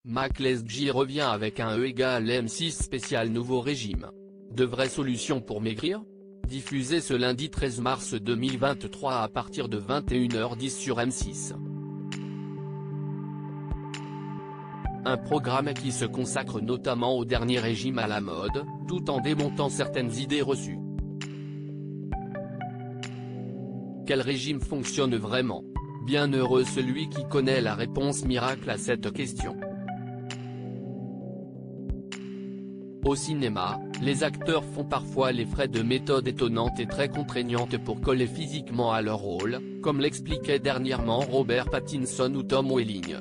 Mac Lesgy revient avec un E égale M6 spécial nouveau régime. De vraies solutions pour maigrir ? Diffusé ce lundi 13 mars 2023 à partir de 21h10 sur M6. Un programme qui se consacre notamment au dernier régime à la mode, tout en démontant certaines idées reçues. Quel régime fonctionne vraiment ? Bienheureux celui qui connaît la réponse miracle à cette question. Au cinéma, les acteurs font parfois les frais de méthodes étonnantes et très contraignantes pour coller physiquement à leur rôle, comme l'expliquait dernièrement Robert Pattinson ou Tom Welling.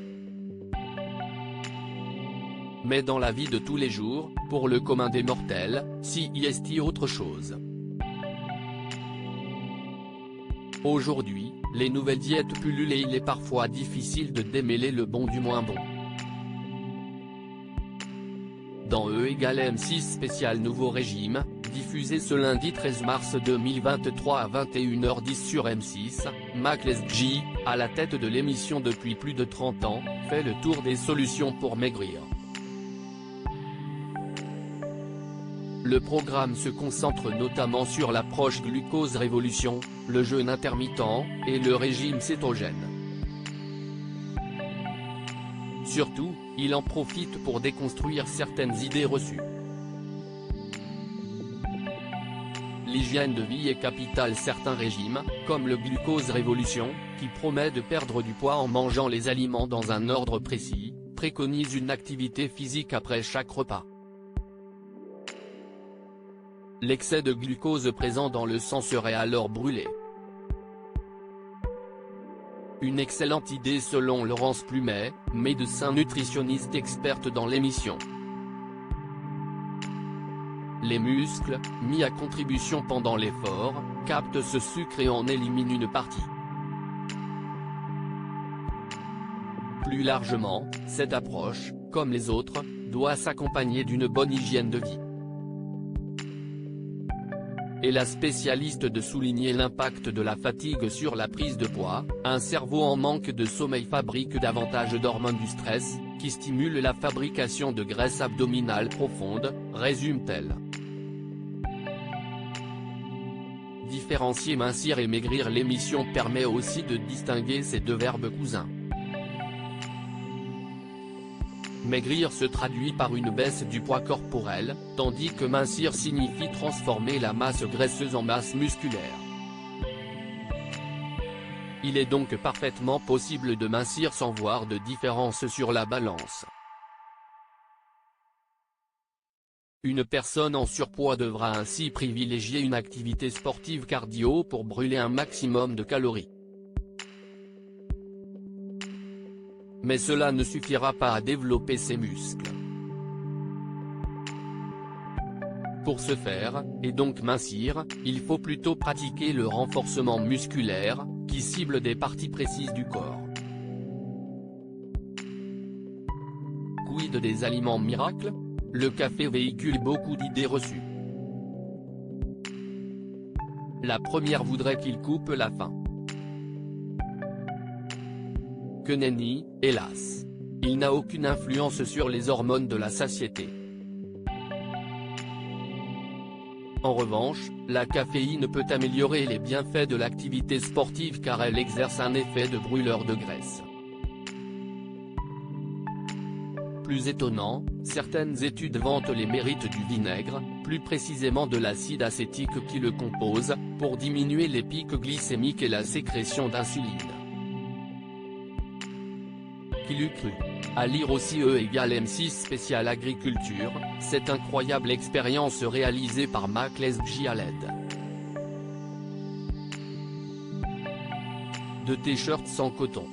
Mais dans la vie de tous les jours, pour le commun des mortels, si y est autre chose. Aujourd'hui, les nouvelles diètes pullulent et il est parfois difficile de démêler le bon du moins bon. Dans E égale M6 spécial nouveau régime, diffusé ce lundi 13 mars 2023 à 21h10 sur M6, Mac Lesgy, à la tête de l'émission depuis plus de 30 ans, fait le tour des solutions pour maigrir. Le programme se concentre notamment sur l'approche glucose révolution, le jeûne intermittent, et le régime cétogène. Surtout, il en profite pour déconstruire certaines idées reçues. L'hygiène de vie est capitale. Certains régimes, comme le glucose révolution, qui promet de perdre du poids en mangeant les aliments dans un ordre précis, préconise une activité physique après chaque repas. L'excès de glucose présent dans le sang serait alors brûlé. Une excellente idée selon Laurence Plumet, médecin nutritionniste experte dans l'émission. Les muscles, mis à contribution pendant l'effort, captent ce sucre et en éliminent une partie. Plus largement, cette approche, comme les autres, doit s'accompagner d'une bonne hygiène de vie. Et la spécialiste de souligner l'impact de la fatigue sur la prise de poids, un cerveau en manque de sommeil fabrique davantage d'hormones du stress, qui stimulent la fabrication de graisse abdominale profonde, résume-t-elle. Différencier mincir et maigrir. L'émission permet aussi de distinguer ces deux verbes cousins. Maigrir se traduit par une baisse du poids corporel, tandis que mincir signifie transformer la masse graisseuse en masse musculaire. Il est donc parfaitement possible de mincir sans voir de différence sur la balance. Une personne en surpoids devra ainsi privilégier une activité sportive cardio pour brûler un maximum de calories. Mais cela ne suffira pas à développer ses muscles. Pour ce faire, et donc mincir, il faut plutôt pratiquer le renforcement musculaire, qui cible des parties précises du corps. Quid des aliments miracles ? Le café véhicule beaucoup d'idées reçues. La première voudrait qu'il coupe la faim. Que nenni, hélas. Il n'a aucune influence sur les hormones de la satiété. En revanche, la caféine peut améliorer les bienfaits de l'activité sportive car elle exerce un effet de brûleur de graisse. Plus étonnant, certaines études vantent les mérites du vinaigre, plus précisément de l'acide acétique qui le compose, pour diminuer les pics glycémiques et la sécrétion d'insuline. Qui l'eût cru ? À lire aussi E égale M6 spécial agriculture, cette incroyable expérience réalisée par Mac Lesgy à l'aide de t-shirts sans coton.